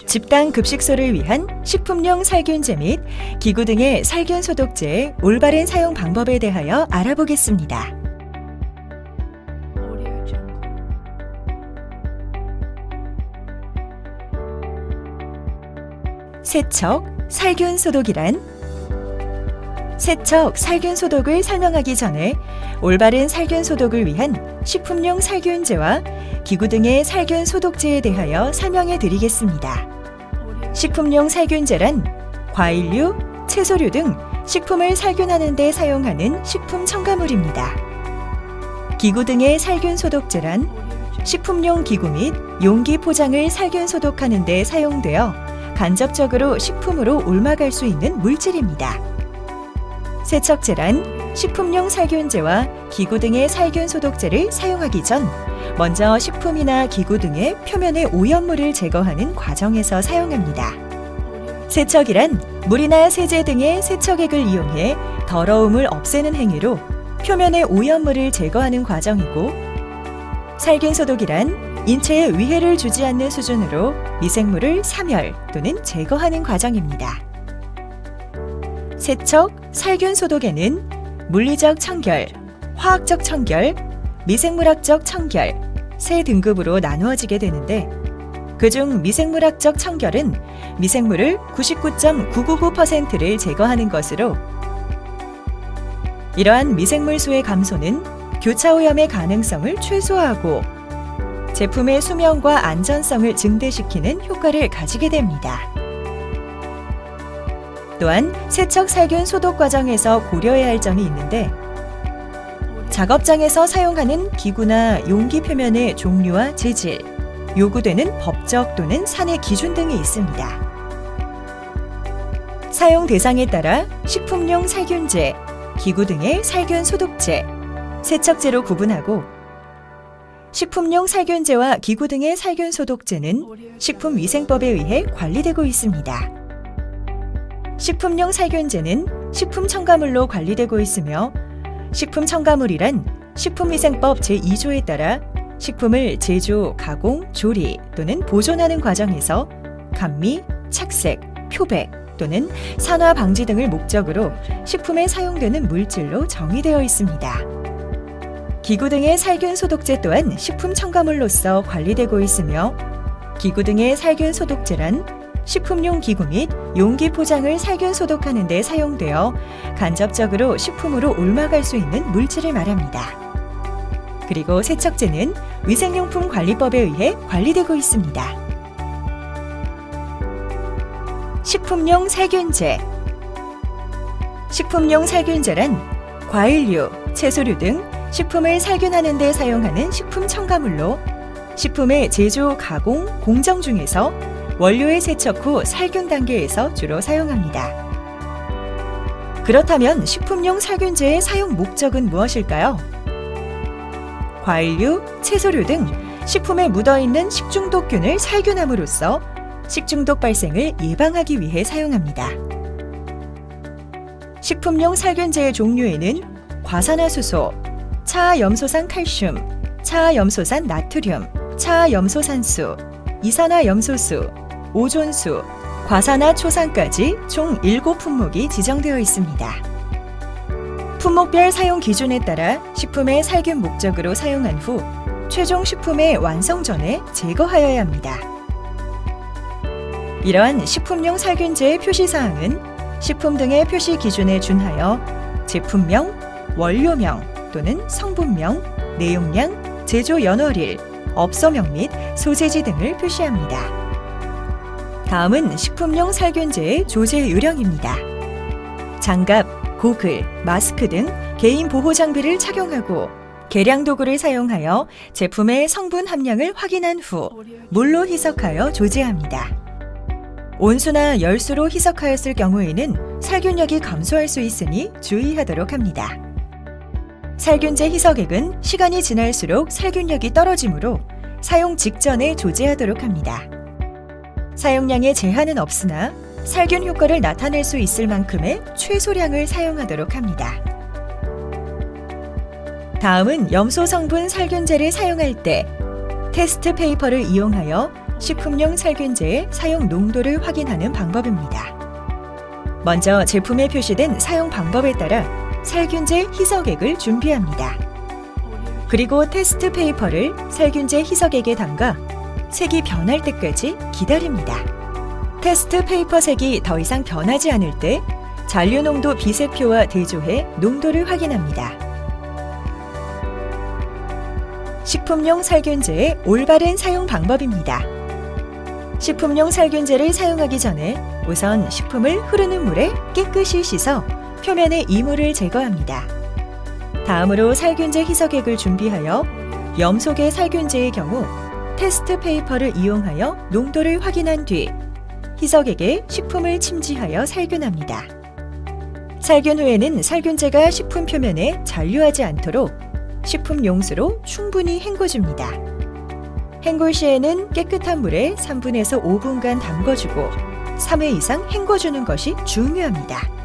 집단 급식소를 위한 식품용 살균제 및 기구 등의 살균 소독제의 올바른 사용 방법에 대하여 알아보겠습니다. 세척, 살균 소독이란 세척, 살균 소독을 설명하기 전에 올바른 살균 소독을 위한 식품용 살균제와 기구 등의 살균 소독제에 대하여 설명해 드리겠습니다. 식품용 살균제란 과일류, 채소류 등 식품을 살균하는 데 사용하는 식품 첨가물입니다. 기구 등의 살균 소독제란 식품용 기구 및 용기 포장을 살균 소독하는 데 사용되어 간접적으로 식품으로 옮아갈 수 있는 물질입니다. 세척제란 식품용 살균제와 기구 등의 살균 소독제를 사용하기 전 먼저 식품이나 기구 등의 표면의 오염물을 제거하는 과정에서 사용합니다. 세척이란 물이나 세제 등의 세척액을 이용해 더러움을 없애는 행위로 표면의 오염물을 제거하는 과정이고, 살균 소독이란 인체에 위해를 주지 않는 수준으로 미생물을 사멸 또는 제거하는 과정입니다. 세척, 살균 소독에는 물리적 청결, 화학적 청결, 미생물학적 청결 세 등급으로 나누어지게 되는데, 그중 미생물학적 청결은 미생물을 99.999%를 제거하는 것으로, 이러한 미생물 수의 감소는 교차 오염의 가능성을 최소화하고 제품의 수명과 안전성을 증대시키는 효과를 가지게 됩니다. 또한 세척 살균 소독 과정에서 고려해야 할 점이 있는데, 작업장에서 사용하는 기구나 용기 표면의 종류와 재질, 요구되는 법적 또는 사내 기준 등이 있습니다. 사용 대상에 따라 식품용 살균제, 기구 등의 살균 소독제, 세척제로 구분하고, 식품용 살균제와 기구 등의 살균 소독제는 식품위생법에 의해 관리되고 있습니다. 식품용 살균제는 식품 첨가물로 관리되고 있으며, 식품 첨가물이란 식품위생법 제2조에 따라 식품을 제조, 가공, 조리 또는 보존하는 과정에서 감미, 착색, 표백 또는 산화 방지 등을 목적으로 식품에 사용되는 물질로 정의되어 있습니다. 기구 등의 살균 소독제 또한 식품 첨가물로서 관리되고 있으며, 기구 등의 살균 소독제란 식품용 기구 및 용기 포장을 살균 소독하는 데 사용되어 간접적으로 식품으로 옮아갈 수 있는 물질을 말합니다. 그리고 세척제는 위생용품 관리법에 의해 관리되고 있습니다. 식품용 살균제. 식품용 살균제란 과일류, 채소류 등 식품을 살균하는 데 사용하는 식품 첨가물로, 식품의 제조, 가공, 공정 중에서 원료의 세척 후 살균 단계에서 주로 사용합니다. 그렇다면 식품용 살균제의 사용 목적은 무엇일까요? 과일류, 채소류 등 식품에 묻어있는 식중독균을 살균함으로써 식중독 발생을 예방하기 위해 사용합니다. 식품용 살균제의 종류에는 과산화수소, 차염소산 칼슘, 차염소산 나트륨, 차염소산수, 이산화염소수, 오존수, 과산화초산까지 총 7품목이 지정되어 있습니다. 품목별 사용 기준에 따라 식품의 살균 목적으로 사용한 후 최종 식품의 완성 전에 제거하여야 합니다. 이러한 식품용 살균제의 표시사항은 식품 등의 표시 기준에 준하여 제품명, 원료명 또는 성분명, 내용량, 제조 연월일, 업소명 및 소재지 등을 표시합니다. 다음은 식품용 살균제의 조제 요령입니다. 장갑, 고글, 마스크 등 개인 보호 장비를 착용하고 계량 도구를 사용하여 제품의 성분 함량을 확인한 후 물로 희석하여 조제합니다. 온수나 열수로 희석하였을 경우에는 살균력이 감소할 수 있으니 주의하도록 합니다. 살균제 희석액은 시간이 지날수록 살균력이 떨어지므로 사용 직전에 조제하도록 합니다. 사용량에 제한은 없으나 살균 효과를 나타낼 수 있을 만큼의 최소량을 사용하도록 합니다. 다음은 염소 성분 살균제를 사용할 때 테스트 페이퍼를 이용하여 식품용 살균제의 사용 농도를 확인하는 방법입니다. 먼저 제품에 표시된 사용 방법에 따라 살균제 희석액을 준비합니다. 그리고 테스트 페이퍼를 살균제 희석액에 담가 색이 변할 때까지 기다립니다. 테스트 페이퍼 색이 더 이상 변하지 않을 때 잔류 농도 비색표와 대조해 농도를 확인합니다. 식품용 살균제의 올바른 사용 방법입니다. 식품용 살균제를 사용하기 전에 우선 식품을 흐르는 물에 깨끗이 씻어 표면의 이물을 제거합니다. 다음으로 살균제 희석액을 준비하여 염 속의 살균제의 경우 테스트 페이퍼를 이용하여 농도를 확인한 뒤 희석액에 식품을 침지하여 살균합니다. 살균 후에는 살균제가 식품 표면에 잔류하지 않도록 식품 용수로 충분히 헹궈줍니다. 헹굴 시에는 깨끗한 물에 3분에서 5분간 담궈주고 3회 이상 헹궈주는 것이 중요합니다.